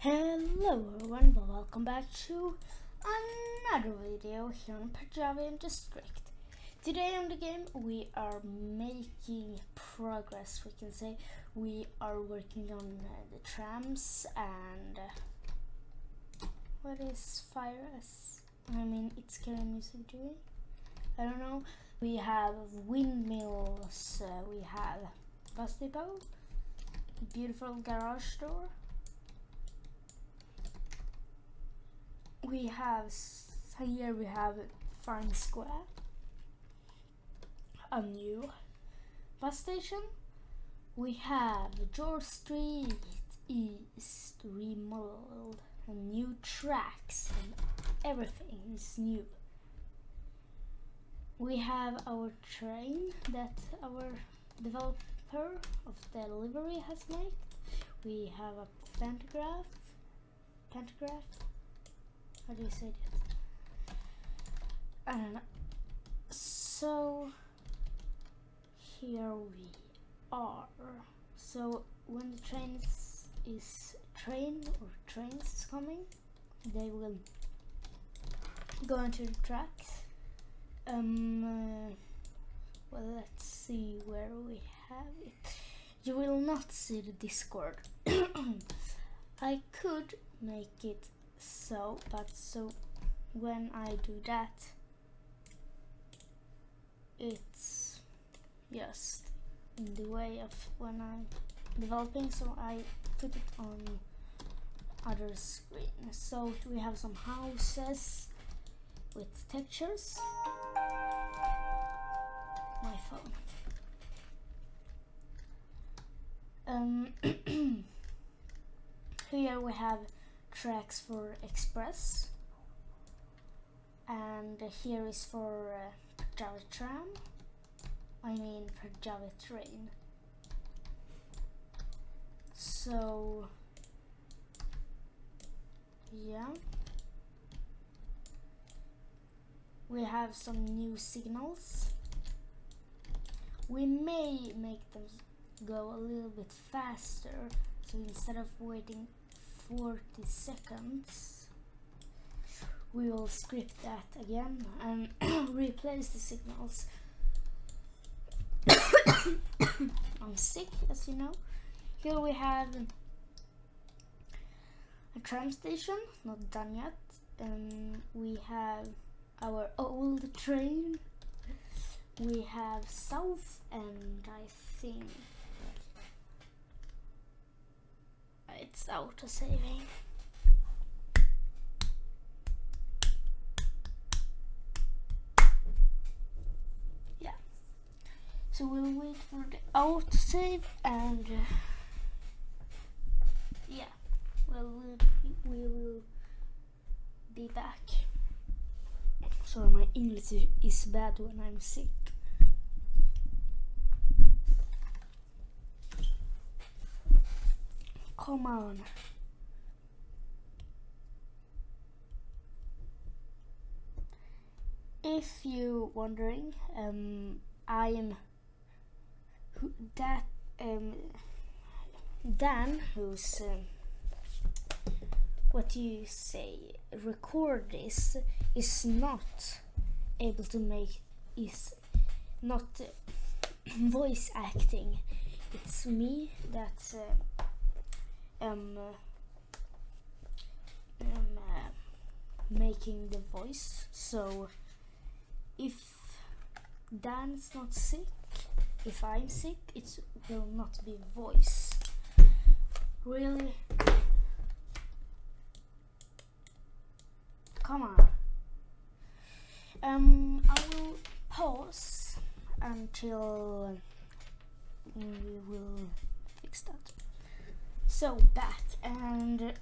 Hello everyone, welcome back to another video here on Perajarvi and Destrict. Today on the game we are making progress, we can say. We are working on the trams and what is it's scary music doing? I don't know. We have windmills, we have bus depot, beautiful garage door. We have Fine Square, a new bus station. We have George Street East remodeled, and new tracks, and everything is new. We have our train that our developer of the delivery has made. We have a pantograph. How do you say that? I don't know. So here we are. So when the trains is coming, they will go into the tracks. Well, let's see where we have it. You will not see the Discord. I could make it so when I do that, it's just in the way of when I'm developing, so I put it on other screen. So we have some houses with textures. My phone. Here we have tracks for express, and here is for Perajarvi tram. Perajarvi train. So yeah, we have some new signals. We may make them go a little bit faster, so instead of waiting 40 seconds, we will script that again and replace the signals. I'm sick, as you know. Here we have a tram station, not done yet, and we have our old train. We have south, and I think it's auto-saving. Yeah. So we'll wait for the auto-save, and yeah, we will be back. Sorry, my English is bad when I'm sick. Come on. If you're wondering, I am Dan, who's what do you say, record this, is not able to make, is not voice acting. It's me that's making the voice. So if Dan's not sick, if I'm sick, it will not be voice. Really? Come on. I will pause until we will fix that. So back, and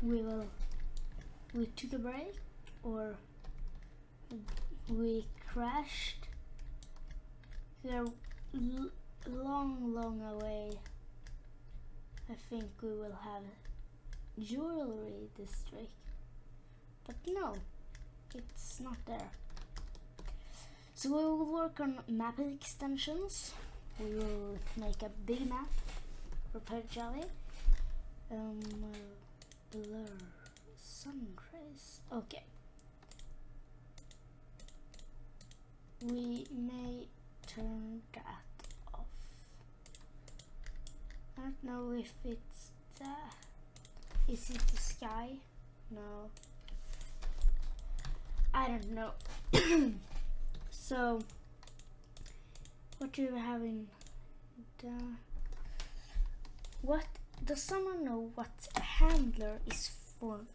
we took a break, or we crashed. We're long away. I think we will have jewelry district, but no, it's not there. So we will work on map extensions. We will make a big map for Perajarvi. Okay. We may turn that off. I don't know if it's that. Is it the sky? No. I don't know. So, what do you have in the... What? Does someone know what handler is for?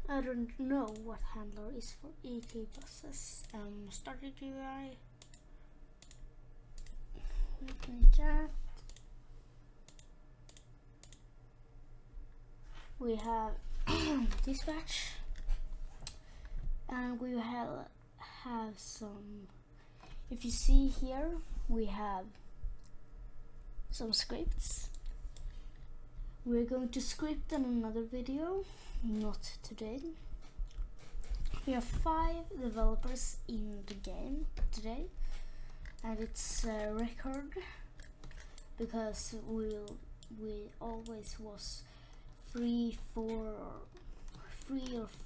I don't know what handler is for ET buses. Started UI. Chat. We have dispatch, and we have some. If you see here, we have some scripts. We're going to script in another video, not today. We have 5 developers in the game today, and it's a record because we always was 3 or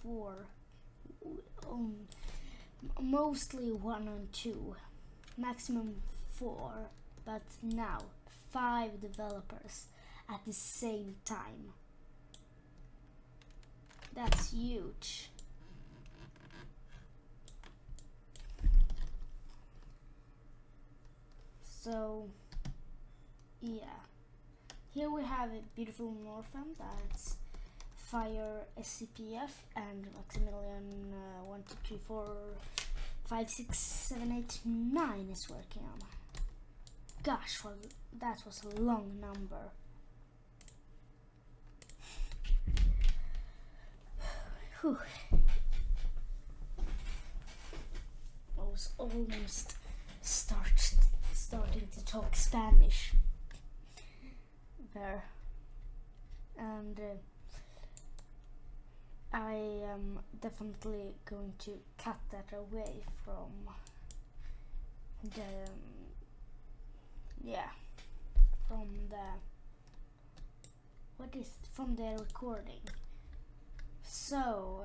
4, mostly 1 and 2, maximum 4, but now 5 developers at the same time. That's huge. So yeah, here we have a beautiful Northam. That's Fire SCPF and Maximilian 1, 2, 3, 4, 5, 6, 7, 8, 9 is working on. Gosh, well, that was a long number. Whew. I was almost starting to talk Spanish there, and I am definitely going to cut that away from the from the recording. So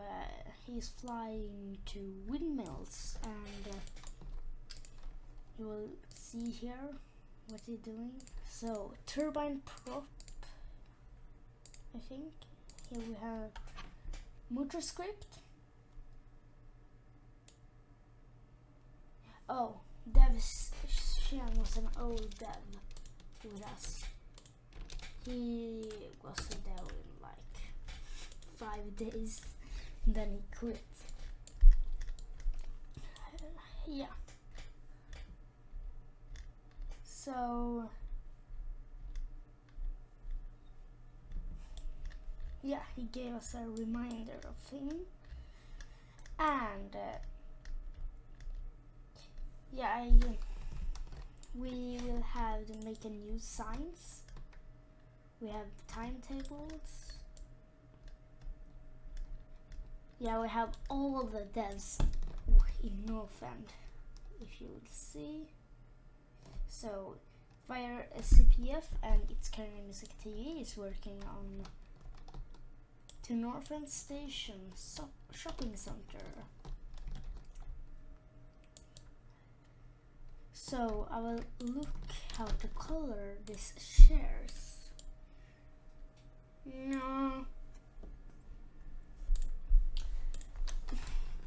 he's flying to windmills, and you will see here what he's doing. So turbine prop, I think. Here we have motor script. Oh, Dev Shen was an old dev with us. He was a dev in like 5 days, and then he quit. Yeah. So yeah, he gave us a reminder of him, and yeah, we will have to make a new signs. We have timetables. Yeah, we have all the devs in North End, if you will see. So Fire SCPF and It's Carrying Music TV is working on to North End Station shopping center. So I will look how to color these shares. No,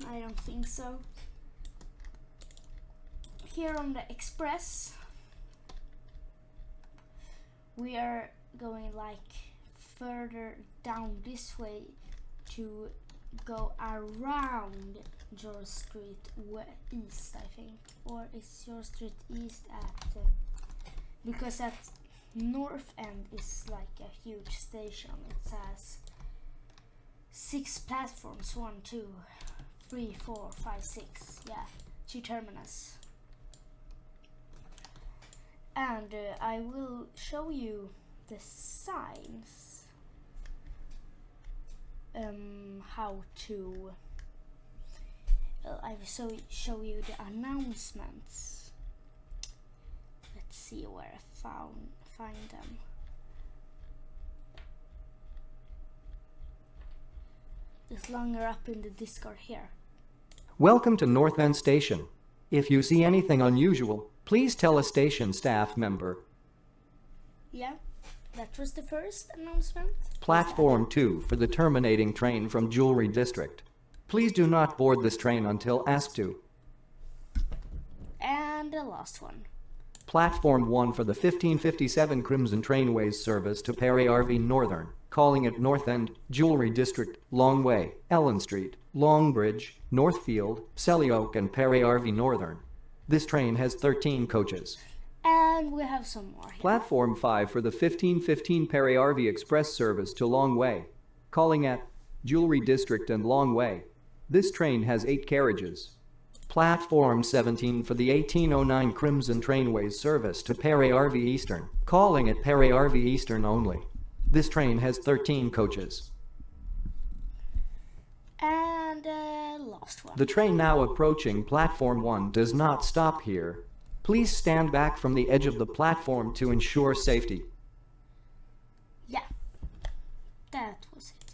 I don't think so. Here on the Express, we are going like further down this way to go around your street east, I think, or is your street east at because at North End is like a huge station. It has 6 platforms, 1, 2, 3, 4, 5, 6. Yeah, 2 terminus. And I will show you the signs, how to I will show you the announcements. Let's see where I find them. It's longer up in the Discord here. Welcome to North End Station. If you see anything unusual, please tell a station staff member. Yeah, that was the first announcement. Platform 2 for the terminating train from Jewelry District. Please do not board this train until asked to. And the last one. Platform 1 for the 1557 Crimson Trainways service to Perajarvi Northern, calling at North End, Jewelry District, Longway, Ellen Street, Longbridge, Northfield, Selyoke and Perajarvi Northern. This train has 13 coaches. And we have some more here. Platform 5 for the 1515 Perajarvi Express service to Longway, calling at Jewelry District and Longway. This train has 8 carriages. Platform 17 for the 1809 Crimson Trainways service to Perajarvi Eastern, calling at Perajarvi Eastern only. This train has 13 coaches. And last one. The train now approaching Platform 1 does not stop here. Please stand back from the edge of the platform to ensure safety. Yeah, that was it.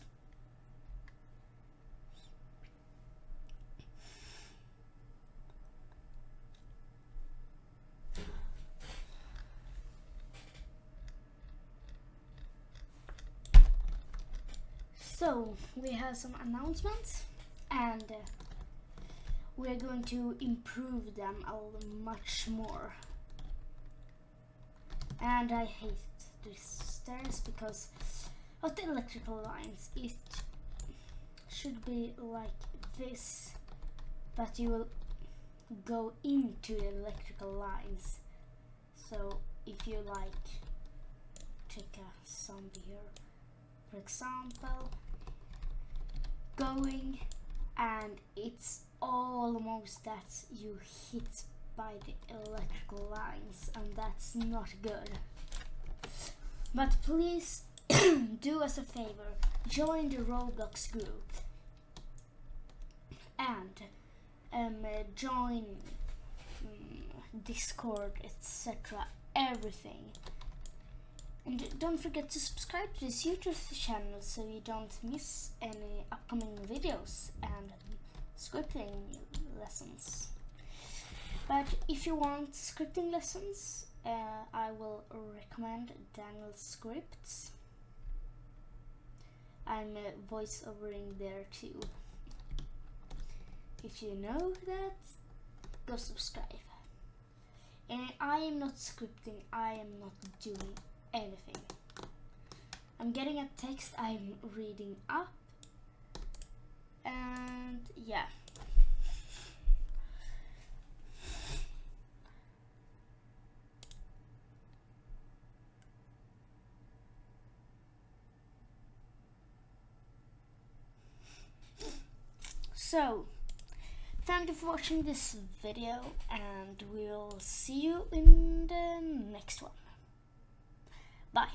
So, we have some announcements and we're going to improve them much more. And I hate these stairs because of the electrical lines. It should be like this, but you will go into the electrical lines. So if you like take a zombie here, for example, going and it's almost that you hit by the electrical lines, and that's not good. But please do us a favor, join the Roblox group and join Discord, etc. everything. And don't forget to subscribe to this YouTube channel so you don't miss any upcoming videos and scripting lessons. But if you want scripting lessons, I will recommend Daniel's Scripts. I'm voice-overing there too. If you know that, go subscribe. And I am not scripting, I am not doing anything. I'm getting a text I'm reading up, and yeah. So, thank you for watching this video, and we'll see you in the next one. Bye.